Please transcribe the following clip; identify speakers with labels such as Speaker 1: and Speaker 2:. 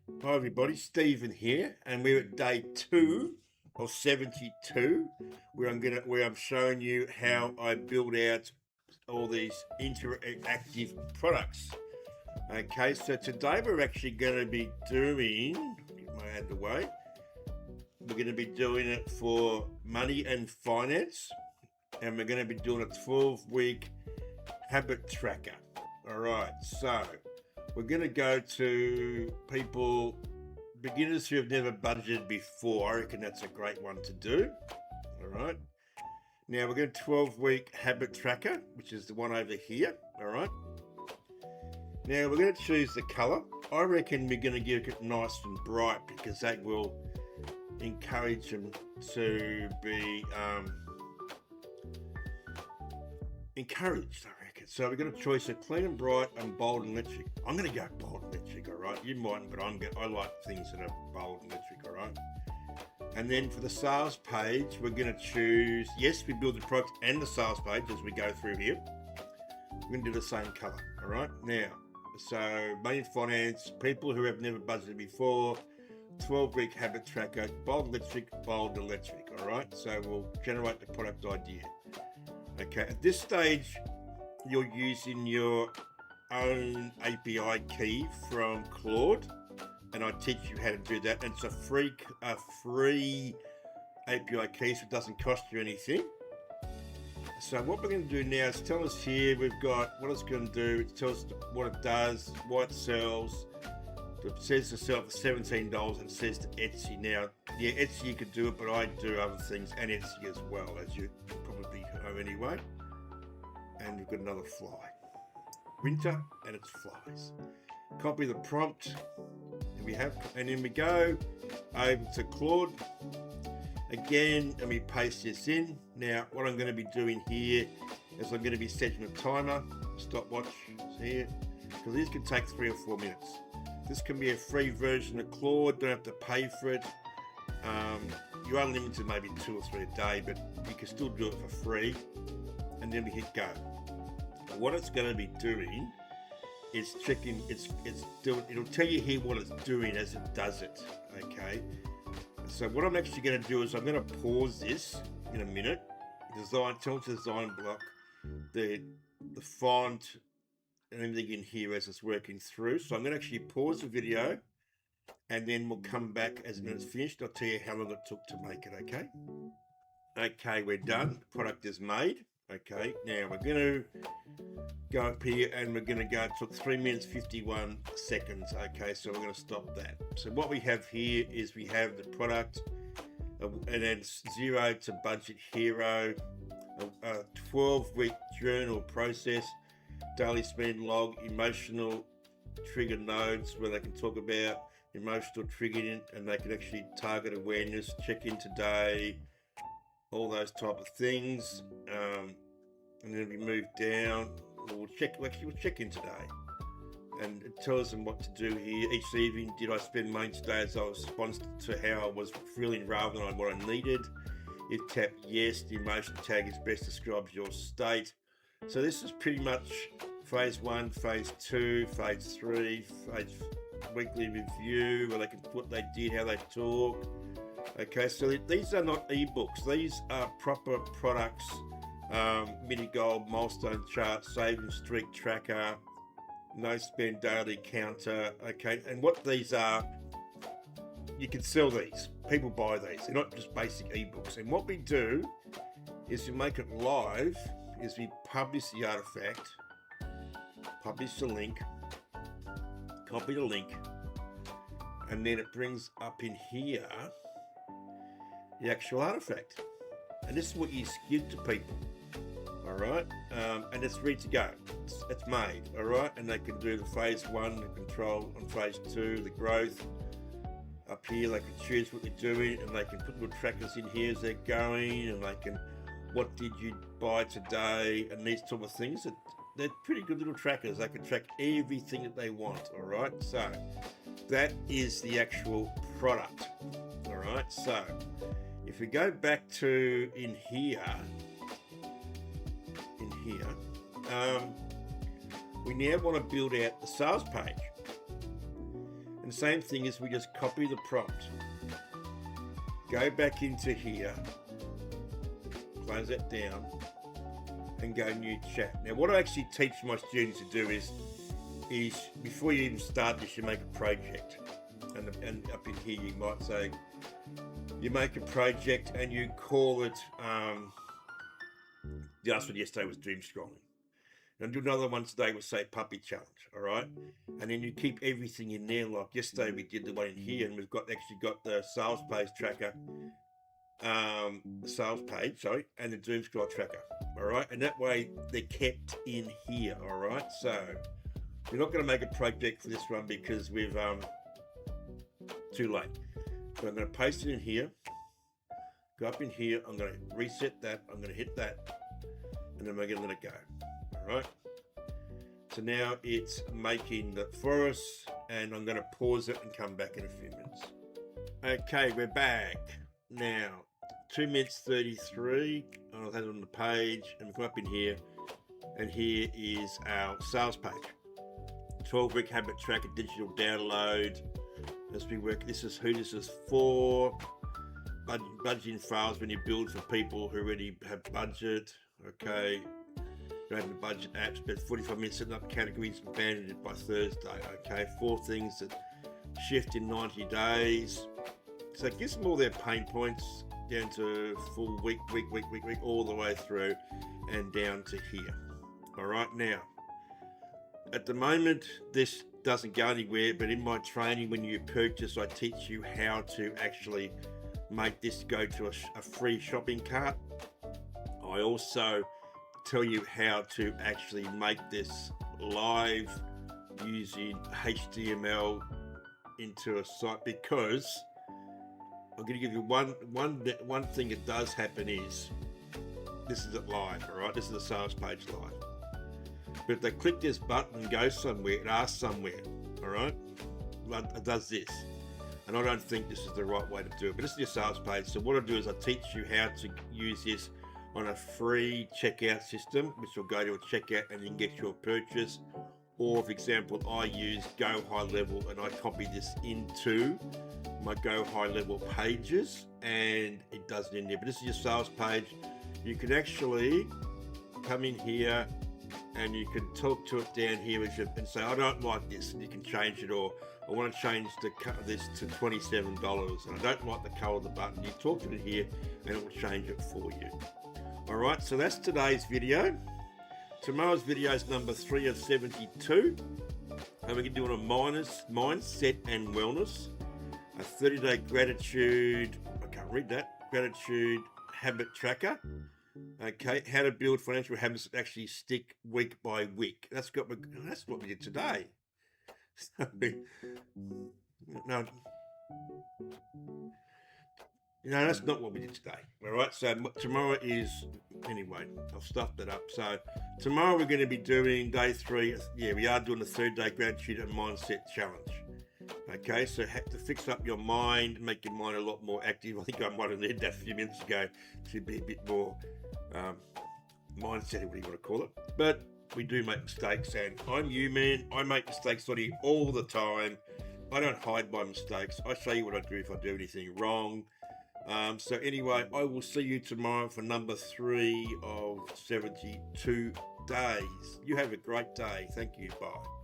Speaker 1: Hi everybody, Stephen here, and we're at day 2 of 72, where I'm showing you how I build out all these interactive products. Okay, so today we're actually going to be doing, get my hand away. We're going to be doing it for money and finance, and we're going to be doing a 12-week habit tracker. All right, so we're going to go to beginners who have never budgeted before. I reckon that's a great one to do. All right. Now we're going to 12-week habit tracker, which is the one over here. All right. Now we're going to choose the color. I reckon we're going to get it nice and bright because that will encourage them to be encouraged, I reckon. So we're going to choose a clean and bright and bold and electric. I'm going to go bold and electric, all right? You mightn't, but I like things that are bold and electric, all right? And then for the sales page, we're going to choose, yes, we build the product and the sales page as we go through here. We're going to do the same color, all right? Now, so money and finance, people who have never budgeted before, 12-week habit tracker, bold electric, all right? So we'll generate the product idea. Okay, at this stage, you're using your own API key from Claude, and I teach you how to do that. And it's a free API key, so it doesn't cost you anything. So what we're going to do now is tell us here, we've got what it's going to do. It tells us what it does, why it sells. It says to sell for $17 and it says to Etsy. Now, yeah, Etsy you could do it, but I do other things and Etsy as well, as you probably know anyway. And we've got another fly. Winter and it's flies. Copy the prompt. And then we go over to Claude again, and we paste this in. Now, what I'm going to be doing here is I'm going to be setting a timer, stopwatch here, because these can take 3 or 4 minutes. This can be a free version of Claude, don't have to pay for it. You are limited to maybe 2 or 3 a day, but you can still do it for free. And then we hit go. What it's going to be doing is checking, it'll tell you here what it's doing as it does it, okay? So what I'm actually going to do is I'm going to pause this in a minute. Tell it to design block, the font and everything in here as it's working through. So I'm going to actually pause the video and then we'll come back as when it's finished. I'll tell you how long it took to make it, okay? Okay, we're done. The product is made. Okay, now we're going to go up here and we're going to go, it took 3 minutes 51 seconds. Okay, so we're going to stop that. So what we have here is we have the product and then 0 to budget hero, a 12-week journal process, daily spend log, emotional trigger nodes where they can talk about emotional triggering and they can actually target awareness, check in today, all those type of things. And then we move down, we'll check in today. And it tells them what to do here. Each evening, did I spend money today as I was responsive to how I was feeling rather than what I needed? If tapped yes, the emotion tag is best describes your state. So this is pretty much phase 1, phase 2, phase 3, phase weekly review, where they can put what they did, how they talk. Okay, so these are not ebooks. These are proper products. Mini goal, milestone chart, saving streak tracker, no spend daily counter. Okay, and what these are, you can sell these. People buy these. They're not just basic ebooks. And what we do is we make it live. Is we publish the artifact, publish the link, copy the link, and then it brings up in here the actual artifact. And this is what you give to people, all right? And it's ready to go. It's made, all right? And they can do the phase 1, the control, on phase 2, the growth. Up here, they can choose what they're doing, and they can put little trackers in here as they're going, and they can, what did you buy today, and these type of things. They're pretty good little trackers. They can track everything that they want, all right? So that is the actual product, all right? So if we go back to in here, we now want to build out the sales page. And same thing is we just copy the prompt, go back into here, close that down, and go new chat. Now what I actually teach my students to do is before you even start this, you make a project. And up in here you might say, you make a project and you call it, the last one yesterday was doom scrolling. And do another one today, we'll say puppy challenge, all right? And then you keep everything in there. Like yesterday we did the one in here, and we've actually got the sales page tracker, the sales page, sorry, and the doom scroll tracker, all right? And that way they're kept in here, all right? So we're not going to make a project for this one because we've too late. So I'm going to paste it in here, go up in here, I'm going to reset that, I'm going to hit that, and then we're going to let it go. All right, so now it's making that for us, and I'm going to pause it and come back in a few minutes. Okay, we're back now. 2 minutes 33. I'll have it on the page, and we come up in here, and here is our sales page. 12-week habit tracker, digital download. As we work, this is who this is for. Budgeting files when you build for people who already have budget. Okay. You have the budget apps, but 45 minutes setting up categories, abandoned it by Thursday. Okay, 4 things that shift in 90 days. So it gives them all their pain points down to full week, all the way through and down to here. All right, now, at the moment, this doesn't go anywhere, but in my training, when you purchase, I teach you how to actually make this go to a free shopping cart. I also tell you how to actually make this live using HTML into a site, because I'm going to give you one thing that does happen is this is it live, all right? This is the sales page live. But if they click this button and go somewhere, it asks somewhere, all right? It does this. And I don't think this is the right way to do it, but this is your sales page. So what I do is I teach you how to use this on a free checkout system, which will go to a checkout and you can get your purchase. Or for example, I use Go High Level and I copy this into my Go High Level pages and it does it in there. But this is your sales page. You can actually come in here and you can talk to it down here and say, I don't like this, and you can change it, or I want to change this to $27 and I don't like the color of the button. You talk to it here and it will change it for you. All right, so that's today's video. Tomorrow's video is number 3 of 72. And we're going to do on a mindset and wellness, a 30-day gratitude, I can't read that, gratitude habit tracker. Okay, how to build financial habits that actually stick week by week. That's what we did today. No, that's not what we did today. All right, so tomorrow is, anyway, I've stuffed it up. So tomorrow we're going to be doing day 3. Yeah, we are doing the 30-day gratitude and mindset challenge. Okay, so to fix up your mind, make your mind a lot more active. I think I might have needed that a few minutes ago to be a bit more mindset, what do you want to call it? But we do make mistakes, and I'm human. I make mistakes on here all the time. I don't hide my mistakes. I show you what I do if I do anything wrong. So anyway, I will see you tomorrow for number 3 of 72 days. You have a great day. Thank you. Bye.